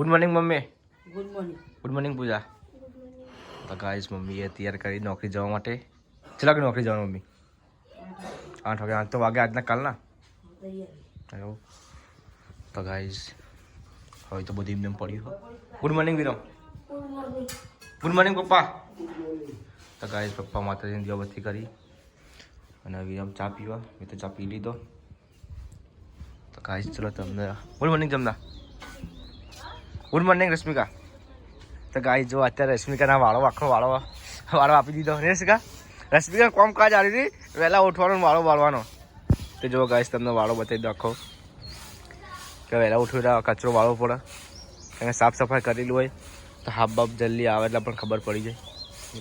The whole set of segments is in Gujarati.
Good morning mummy. Good morning. Good morning Pooja. તો ગાઈસ મમ્મીએ તૈયાર કરી નોકરી જવા માટે. કેટલા વાગે નોકરી જવાનું મમ્મી? 8 વાગે. 8 તો વાગે આજના કાલના એવું. તો ગાઈસ હવે તો બધું એમને પડ્યું. ગુડ મોર્નિંગ વિરમ. ગુડ મોર્નિંગ પપ્પા. તો ગાઈસ પપ્પા માતાજીની દીવાબત્તી કરી અને વિરમ ચા પીવા. મેં તો ચા પી લીધો. તો ગાઈસ ચલો તમને good morning Jamna. Good morning Rashmika. તો ગાઈસ જો અત્યારે રશ્મિકાના આખો વાળો આપી દીધો. રશ્મિકા કોમ કાજ આવી હતી, વહેલા ઉઠવાનો વાળો વાળવાનો. તો જો ગાઈસ તમને વાળો બતાવી દો આખો, કે વહેલા ઉઠી કચરો વાળવો પડે. એને સાફ સફાઈ કરેલું હોય તો હાફ બાફ જલ્દી આવે એટલે પણ ખબર પડી જાય.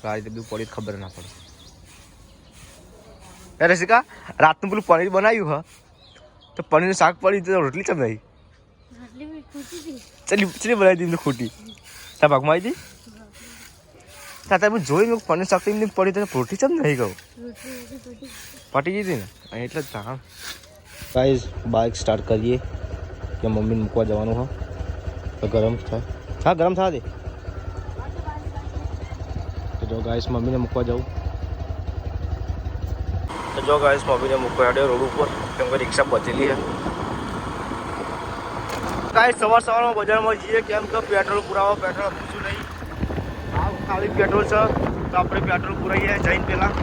આ રીતે બધું પડી ખબર ના પડે. રશ્મિકા રાતનું પેલું પનીર બનાવ્યું હા, તો પનીરનું શાક પડી તો રોટલી ચમ નહીં ચલી બનાવી દીધી ખોટી તાર ભાગમાં આવી હતી. તમે જોઈ મેં પનીર શાક એમની પડી તો રોટી ચમ નહીં કહું પટી ગઈ હતી ને એટલે જ હા. ગાઈસ બાઇક સ્ટાર્ટ કરીએ કે મમ્મીને મૂકવા જવાનું હોય તો ગરમ થાય. હા ગરમ થવા દે. તો જો ગાઈસ મમ્મીને મૂકવા જાઉં. તો જો ગાઈસ મમ્મીને મૂકવા આવ્યો રોડ ઉપર, કેમ કે રિક્ષા બચેલી છે. ગાઈસ સવારમાં બજારમાં જઈએ કેમ કે પેટ્રોલ પુરાવો. પેટ્રોલ પૂછું નહીં, ખાલી પેટ્રોલ છે તો આપણે પેટ્રોલ પુરાઈએ જઈને પહેલાં.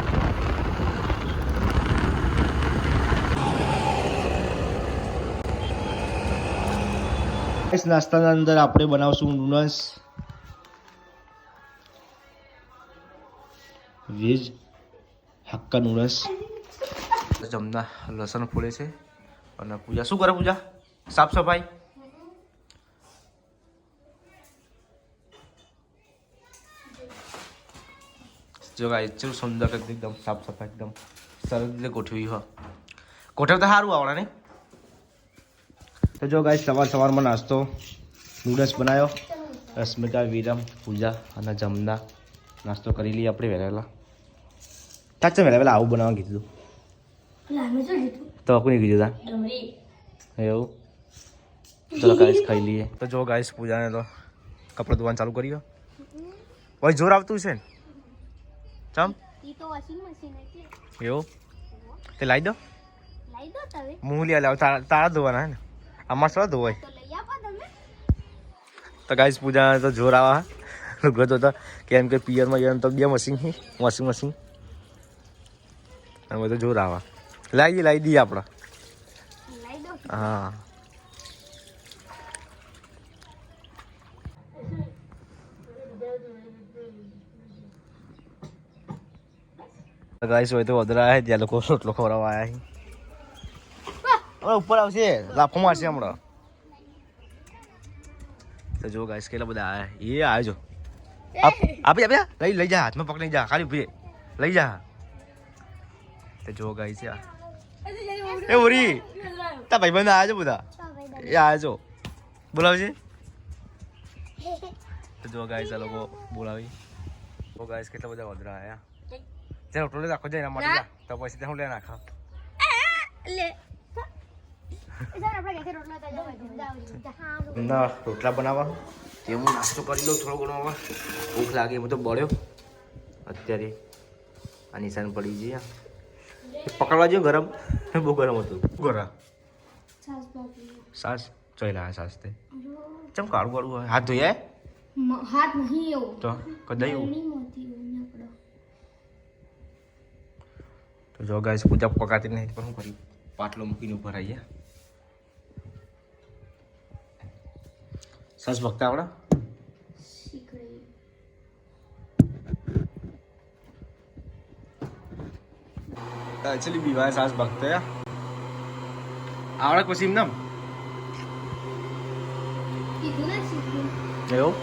નાસ્તાના અંદર આપણે બનાવશું noodles, veg hakka noodles. Jamna લસણ ફોડે છે અને પૂજા શું કરે? પૂજા સાફ સફાઈ. જો ગાઈસ ચેવું સુંદર એકદમ સાફ સફાઈ એકદમ સરસ રીતે ગોઠવી હોય. ગોઠવ તો સારું આવડે નહીં. તો જો ગાઈસ સવારમાં નાસ્તો નૂડલ્સ બનાવ્યો. રશ્મિકા, વિરમ, પૂજા અને જમના નાસ્તો કરી લઈએ આપણે વહેલા. ચાચા વહેલા આવું બનાવવા કીધું તો કોને કીધું તા એવું. ચલો ગાઈસ ખાઈ લઈએ. તો જો ગાઈસ પૂજાને તો કપડાં ધોવાનું ચાલુ કર્યું. ભાઈ જોર આવતું છે ને ચમ એવું તે લાવી દો. હું લઈ લાવ તારા ધોવાના હે ને, અમારે થોડા ધોવાય. તો ગાઈસ પૂજા તો જોર આવા લુગડો તો કેમ કે પિયરમાં જવાનું તો 2 મશીન વોશિંગ મશીન અને બધું જોર આવા. લાવી દઈએ આપણે. હા ગાઈસ હોય તો વધરા આવે ત્યાં લોકો રોટલો ખવડાવવા આવ્યા. હવે ઉપર આવશે લાફો મારશે હમણાં. તો જો ગાઈસ કેટલા બધા આવ્યા. એ આવજો આપી લઈ જા, હાથમાં પકડી જા, ખાલી ઉભી લઈ જા. તો જો ગાઈસ એ ઉરી તા ભાઈબંધ આવ્યા છો બધા, એ આવ્યા છો બોલાવશે. તો જો ગાઈસ આ લોકો બોલાવી. તો ગાઈસ કેટલા બધા વધરા આવ્યા. ચાલો રોટલો રાખો જાય માટે જા તો પછી હું લઈ નાખા. ના રોટલા બનાવવા તે હું નાસ્તો કરી લઉં થોડો ઘણો. ભૂખ લાગે એમ તો બળ્યો અત્યારે. આ નિશાન પડી જઈએ પકડવા જેવું ગરમ, બહુ ગરમ હતું. ગરમ સાસ ચોયલા સાસ તે ચમ કાળું કાળું હોય. હાથ ધોયા હાથ નહીં એવું તો કદાઈ. તો જો ગાઈસ પૂજા પકાતી નહીં પણ શું કર્યું, પાટલો મૂકીને ઉભા રહીએ. સાસ ભક્તા આવડે એકચ્યુઅલી બીવાય સાસ ભક્ત આવડે પછી એમ એવું.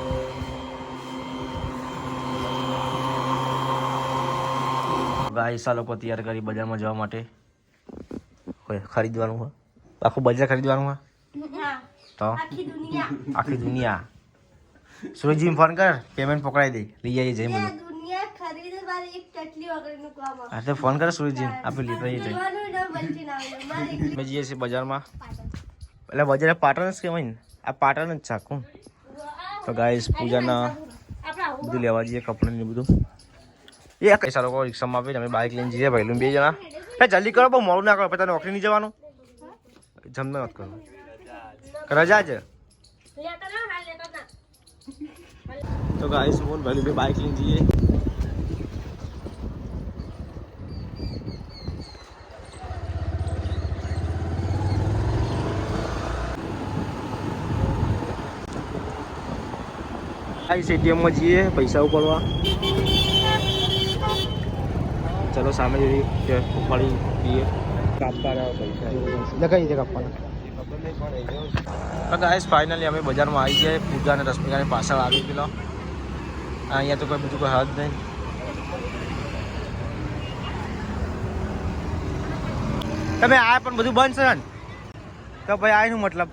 ગાઈસ આ લોકો તૈયાર કરી બજારમાં જવા માટે ખરીદવાનું હોય. આખું બજાર ખરીદવાનું હોય તો આખી દુનિયા. સુરજીને ફોન કર, પેમેન્ટ પકડાઈ દે, લઈ આવીએ જઈ બધું. હા તો ફોન કરે સુરજીને, આપણે લેતા જઈએ. અમે જઈએ છીએ બજારમાં. એટલે બજાર પાટણ જ કહેવાય ને, આ પાટણ જ છે આખું. તો ગાઈસ પૂજાના બધું લેવા જઈએ કપડાં ને બધું એ પૈસા લોકો રિક્ષામાં આપે અમે બાઇક લઈને જઈએ ભાઈ બે જણા એ જલ્દી કરો બહુ મોડું ના કરો પછી નોકરી નહીં જવાનું જમને વાત કરો રજા છે તો ગાઈસ હું ભાઈ બે બાઇક લઈને જઈએ એટીએમમાં જઈએ પૈસા ઉપાડવા ચલો સામે જોઈએ ઉપાડી દઈએ કાપવાના પૈસા કઈ રીતે કાપવાના ગાઈસ ફાઇનલી અમે બજારમાં આવી ગયા પૂજા અને રશ્મિકાની પાછળ આવી ગયેલો અહીંયા તો કોઈ બીજું કોઈ હદ નહીં તમે આ પણ બધું બંધ છે ને તો ભાઈ આનું મતલબ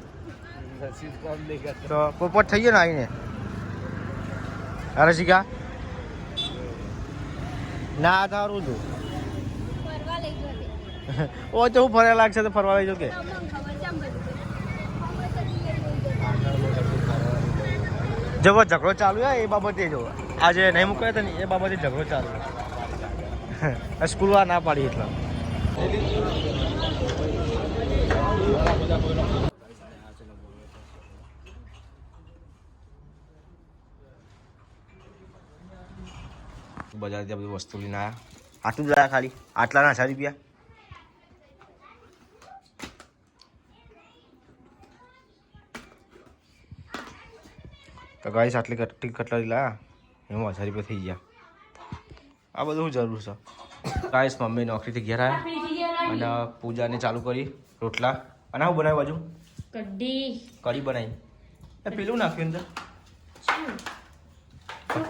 તો પોપટ થઈ ગયો ને આવીને અરે શીખા ના તારું તું ઓ તો હું ફરવા લાગશે તો ફરવા લઈ જો કે જવો ઝઘડો ચાલુ એ બાબતે જો આજે નહીં મૂકાય તો ને એ બાબતે ઝઘડો ચાલુ સ્કૂલ ના પાડી એટલે બજાર ત્યાં બધી વસ્તુ લઈને આવ્યા આટલું જ લાયા ખાલી આટલાના 1000 રૂપિયા તો ગાઈસ આટલી કટલારી લાયા એમાં 1000 રૂપિયા થઈ ગયા આ બધું જરૂર છે ગાઈસ મમ્મી નોકરીથી ઘેર આવ્યા અને પૂજાને ચાલુ કરી રોટલા અને હું બનાવ્યું બાજુ કઢી બનાવી એ પેલું નાખ્યું અંદર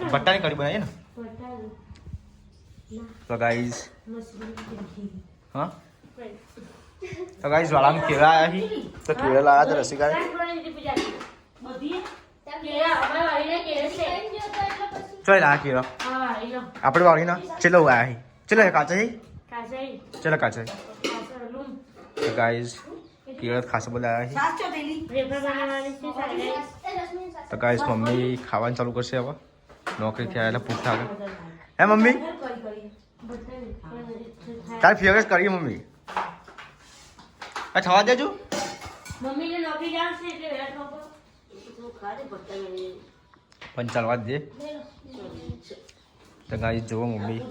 ભટ્ટાની કઢી બનાવી ને તો ગાઈસ હા તો ગાઈસ વાળામાં કેળા આવ્યા તો કેળા લાવ્યા તો રસિકા ચોય લા કેળા આપણે વાળીના ચલો આવ્યા ચલો કાચા છે ચલો કાચા તો ગાઈસ કેળા ખાસા બધા આવ્યા તો ગાઈસ મમ્મી ખાવાનું ચાલુ કરશે હવે નોકરીથી આવેલા ભૂખ લાગે હે મમ્મી તારી ફેવરેટ કરી મમ્મી આ થવા દેજો મમ્મીને નોકરી જાણશે એટલે વેટ નો તો ખાડે પટ્ટા પણ ચાલવા દે તો ગાઈસ જો મમ્મી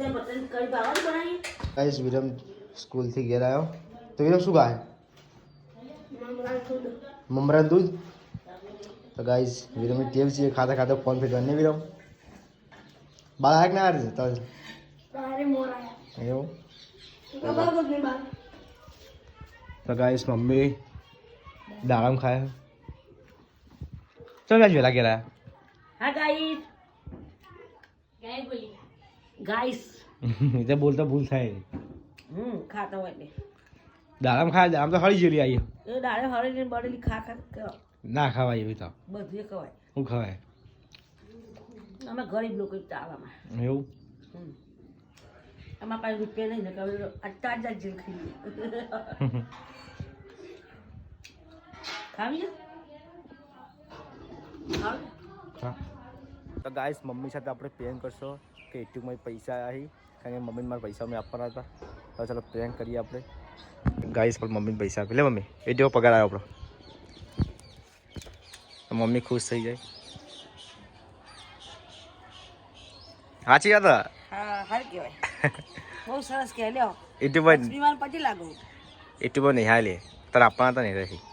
ગાઈસ વિરમ સ્કૂલ થી ઘેર આવ્યો તો વિરમ શું ગાય મમરા દૂધ તો ગાઈસ વિરમ ટેવ છે ખાતા ખાતા ફોન પે કરને વિરમ બાળા ના આવે તો તારે મોરા એવું તો ગાઈસ મમ્મી દાળમ ખાય ચલ ગાઈસ વેલા ગેલા હા ગાઈસ ગાઈસ તે બોલતા ભૂલ થાય ખાતા હોય ને દાળમ ખાય દાળમ તો હળી જેલી આવી એ દાળે હળીને બળેલી ખા ખા ના ખવાય એવી તો બધું ખવાય હું ખવાય અમે ગરીબ લોકો ચાલવામાં એવું અમારા પાસે રૂપિયા નહીં ને કહે તાજા જેલ ખાઈ ખાવી તો ગાઈસ મમ્મી સાથે આપણે પ્રેન્ક કરશો કે એટીએમમાં પૈસા આવી કારણ કે મમ્મીને મારા પૈસા મેં આપવાના હતા તો ચાલો પ્રેન્ક કરીએ આપણે ગાઈસ પણ મમ્મીને પૈસા આપી લે મમ્મી એટીએમ પગાર આવ્યો આપણો તો મમ્મી ખુશ થઈ જાય સાચી વાત હા હાલ કહેવાય બહુ સરસ કહેવાય લ્યો એટીએમ વિમાન પછી લાગુ એટીએમ નહીં હાલે તારે આપવાના હતા નહીં રહી